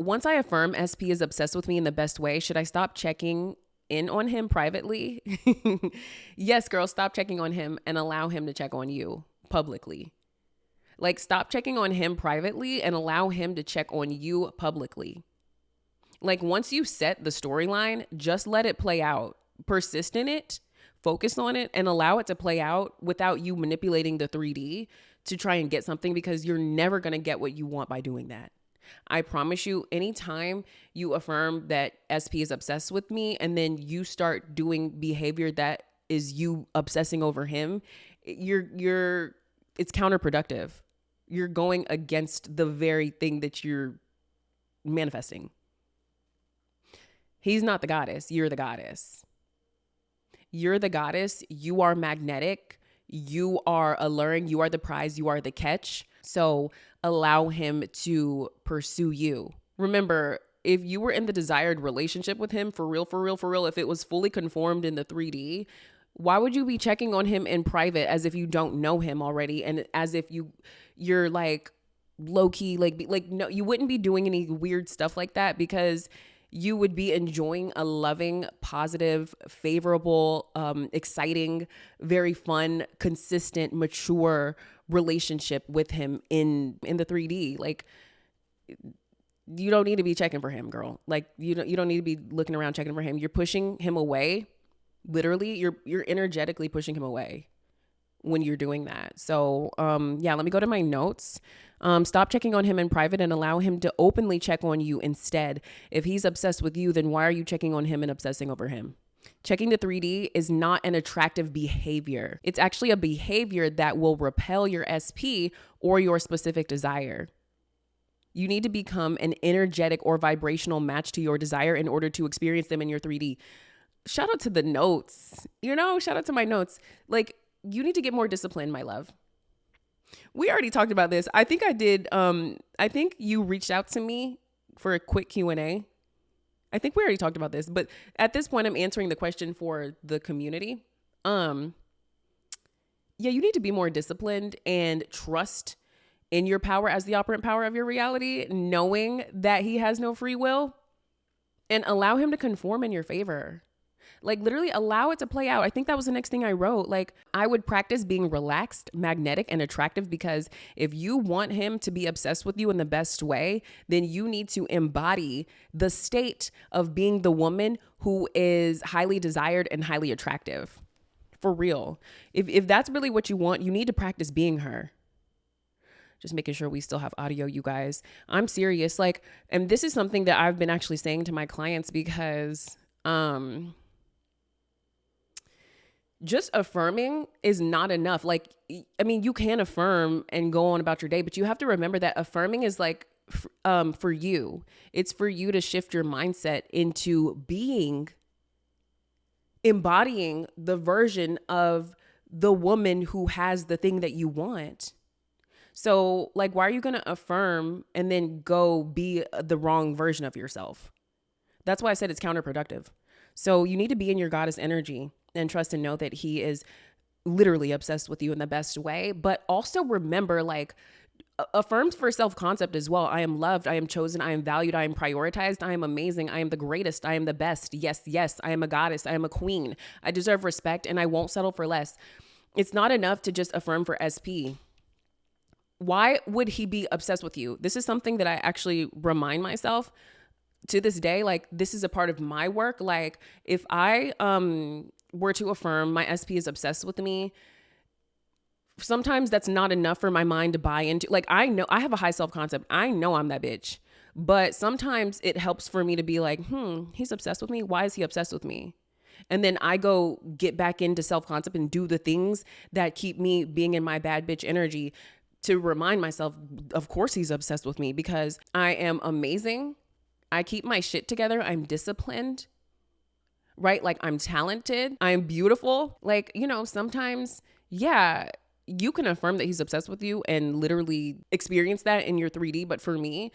once I affirm SP is obsessed with me in the best way, should I stop checking in on him privately? Yes, girl, stop checking on him and allow him to check on you publicly. Like, stop checking on him privately and allow him to check on you publicly. Like, once you set the storyline, just let it play out. Persist in it, focus on it, and allow it to play out without you manipulating the 3D to try and get something, because you're never going to get what you want by doing that. I promise you, anytime you affirm that SP is obsessed with me and then you start doing behavior that is you obsessing over him, it's counterproductive. You're going against the very thing that you're manifesting. He's not the goddess. You're the goddess. You're the goddess. You are magnetic. You are alluring. You are the prize. You are the catch. So allow him to pursue you. Remember, if you were in the desired relationship with him, for real, if it was fully conformed in the 3D, why would you be checking on him in private as if you don't know him already, and as if you're like low key, like no, you wouldn't be doing any weird stuff like that, because you would be enjoying a loving, positive, favorable, exciting, very fun, consistent, mature relationship with him in the 3D. Like, you don't need to be checking for him, girl. Like, you don't need to be looking around checking for him. You're pushing him away. Literally, you're energetically pushing him away when you're doing that. So, yeah, let me go to my notes. Stop checking on him in private and allow him to openly check on you instead. If he's obsessed with you, then why are you checking on him and obsessing over him? Checking the 3D is not an attractive behavior. It's actually a behavior that will repel your SP or your specific desire. You need to become an energetic or vibrational match to your desire in order to experience them in your 3D. Shout out to the notes, shout out to my notes. Like, you need to get more disciplined, my love. We already talked about this. I think I did. I think you reached out to me for a quick Q&A. I think we already talked about this, but at this point I'm answering the question for the community. Yeah, you need to be more disciplined and trust in your power as the operant power of your reality, knowing that he has no free will, and allow him to conform in your favor. Like, literally allow it to play out. I think that was the next thing I wrote. Like, I would practice being relaxed, magnetic, and attractive, because if you want him to be obsessed with you in the best way, then you need to embody the state of being the woman who is highly desired and highly attractive. For real. If that's really what you want, you need to practice being her. Just making sure we still have audio, you guys. I'm serious. Like, and this is something that I've been actually saying to my clients, because just affirming is not enough. Like, I mean, you can affirm and go on about your day, but you have to remember that affirming is like, for you, it's for you to shift your mindset into embodying the version of the woman who has the thing that you want. So, like, why are you going to affirm and then go be the wrong version of yourself? That's why I said it's counterproductive. So you need to be in your goddess energy and trust and know that he is literally obsessed with you in the best way. But also remember, like, affirms for self-concept as well. I am loved. I am chosen. I am valued. I am prioritized. I am amazing. I am the greatest. I am the best. Yes, yes. I am a goddess. I am a queen. I deserve respect and I won't settle for less. It's not enough to just affirm for SP. Why would he be obsessed with you? This is something that I actually remind myself to this day. Like, this is a part of my work. Like, if I were to affirm my SP is obsessed with me, sometimes that's not enough for my mind to buy into. Like, I know I have a high self-concept. I know I'm that bitch. But sometimes it helps for me to be like, he's obsessed with me. Why is he obsessed with me? And then I go get back into self-concept and do the things that keep me being in my bad bitch energy to remind myself, of course he's obsessed with me, because I am amazing. I keep my shit together. I'm disciplined, right? Like, I'm talented. I'm beautiful. Like, sometimes, yeah, you can affirm that he's obsessed with you and literally experience that in your 3D. But for me,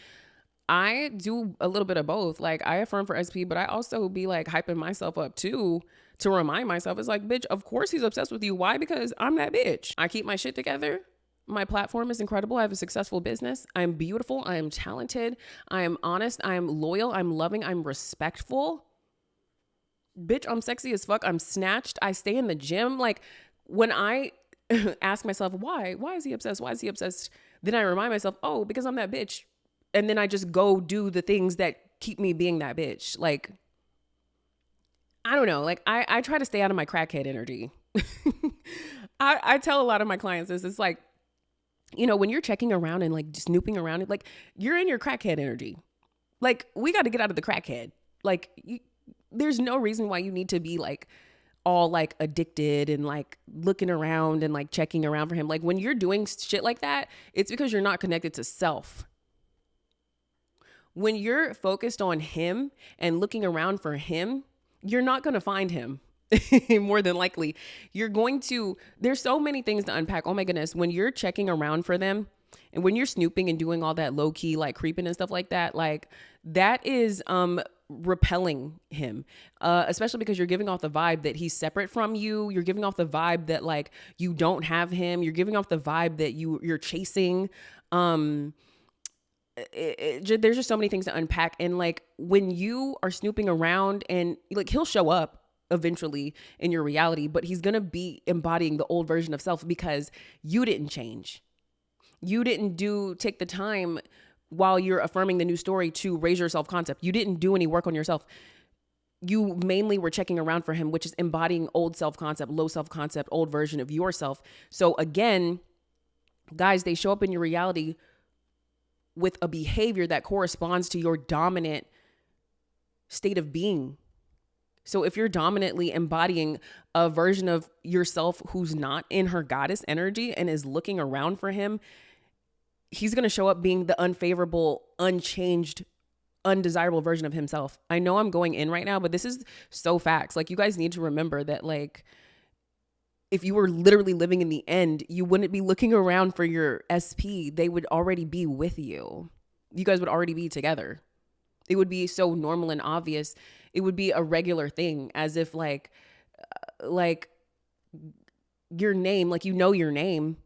I do a little bit of both. Like, I affirm for SP, but I also be like hyping myself up too, to remind myself, it's like, bitch, of course he's obsessed with you. Why? Because I'm that bitch. I keep my shit together. My platform is incredible. I have a successful business. I'm beautiful. I am talented. I am honest. I am loyal. I'm loving. I'm respectful. Bitch, I'm sexy as fuck. I'm snatched. I stay in the gym. Like when I ask myself, why is he obsessed? Why is he obsessed? Then I remind myself, oh, because I'm that bitch. And then I just go do the things that keep me being that bitch. Like, I don't know. Like I try to stay out of my crackhead energy. I tell a lot of my clients this. It's like, when you're checking around and like snooping around, like you're in your crackhead energy. Like we got to get out of the crackhead. Like there's no reason why you need to be like all like addicted and like looking around and like checking around for him. Like when you're doing shit like that, it's because you're not connected to self. When you're focused on him and looking around for him, you're not going to find him. More than likely, there's so many things to unpack. Oh my goodness. When you're checking around for them and when you're snooping and doing all that low key, like creeping and stuff like that, like that is, repelling him, especially because you're giving off the vibe that he's separate from you. You're giving off the vibe that like you don't have him. You're giving off the vibe that you're chasing. There's just so many things to unpack. And like when you are snooping around and like he'll show up eventually in your reality, but he's going to be embodying the old version of self because you didn't change. You didn't take the time while you're affirming the new story to raise your self-concept. You didn't do any work on yourself. You mainly were checking around for him, which is embodying old self-concept, low self-concept, old version of yourself. So again, guys, they show up in your reality with a behavior that corresponds to your dominant state of being. So if you're dominantly embodying a version of yourself who's not in her goddess energy and is looking around for him, he's going to show up being the unfavorable, unchanged, undesirable version of himself. I know I'm going in right now, but this is so facts. Like you guys need to remember that like if you were literally living in the end, you wouldn't be looking around for your SP. They would already be with you. You guys would already be together. It would be so normal and obvious. It would be a regular thing, as if like your name, like your name.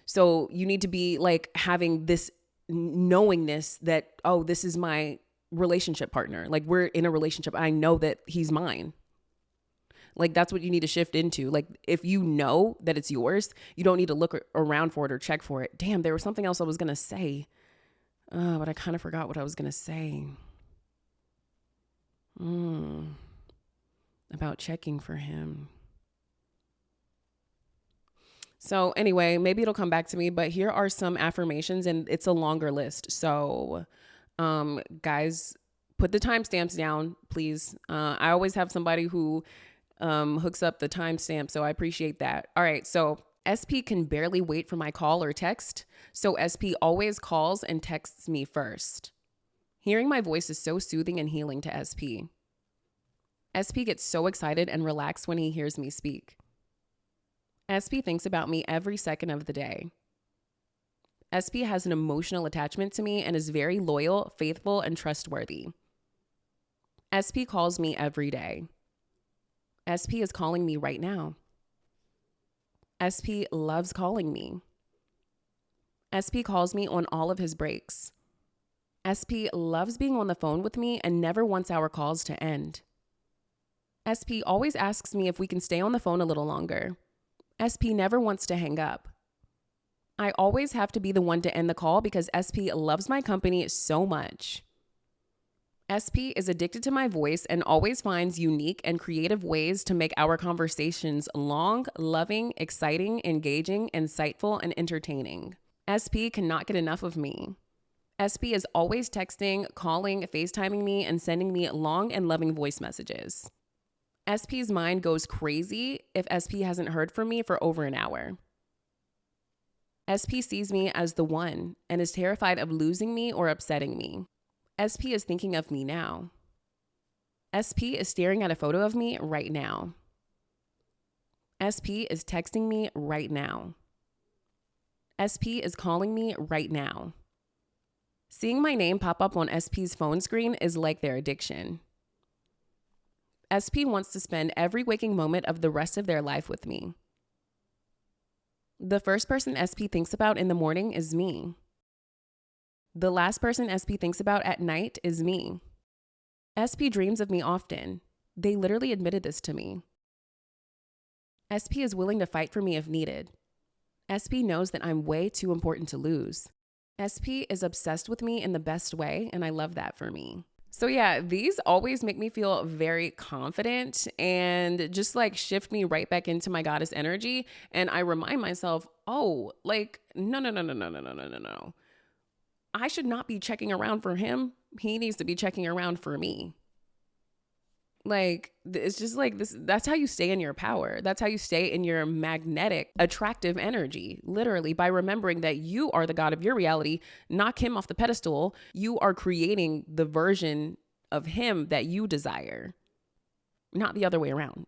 So you need to be like having this knowingness that, oh, this is my relationship partner. Like we're in a relationship. I know that he's mine. Like that's what you need to shift into. Like if you know that it's yours, you don't need to look around for it or check for it. Damn, there was something else I was going to say. But I kind of forgot what I was going to say. About checking for him. So anyway, maybe it'll come back to me, but here are some affirmations and it's a longer list. So, guys, put the timestamps down, please. I always have somebody who hooks up the timestamp, so I appreciate that. All right, so SP can barely wait for my call or text, so SP always calls and texts me first. Hearing my voice is so soothing and healing to SP. SP gets so excited and relaxed when he hears me speak. SP thinks about me every second of the day. SP has an emotional attachment to me and is very loyal, faithful, and trustworthy. SP calls me every day. SP is calling me right now. SP loves calling me. SP calls me on all of his breaks. SP loves being on the phone with me and never wants our calls to end. SP always asks me if we can stay on the phone a little longer. SP never wants to hang up. I always have to be the one to end the call because SP loves my company so much. SP is addicted to my voice and always finds unique and creative ways to make our conversations long, loving, exciting, engaging, insightful, and entertaining. SP cannot get enough of me. SP is always texting, calling, FaceTiming me, and sending me long and loving voice messages. SP's mind goes crazy if SP hasn't heard from me for over an hour. SP sees me as the one and is terrified of losing me or upsetting me. SP is thinking of me now. SP is staring at a photo of me right now. SP is texting me right now. SP is calling me right now. Seeing my name pop up on SP's phone screen is like their addiction. SP wants to spend every waking moment of the rest of their life with me. The first person SP thinks about in the morning is me. The last person SP thinks about at night is me. SP dreams of me often. They literally admitted this to me. SP is willing to fight for me if needed. SP knows that I'm way too important to lose. SP is obsessed with me in the best way, and I love that for me. So yeah, these always make me feel very confident and just like shift me right back into my goddess energy. And I remind myself, oh, like, no. I should not be checking around for him. He needs to be checking around for me. Like, it's just like this. That's how you stay in your power. That's how you stay in your magnetic, attractive energy, literally, by remembering that you are the god of your reality. Knock him off the pedestal. You are creating the version of him that you desire, not the other way around.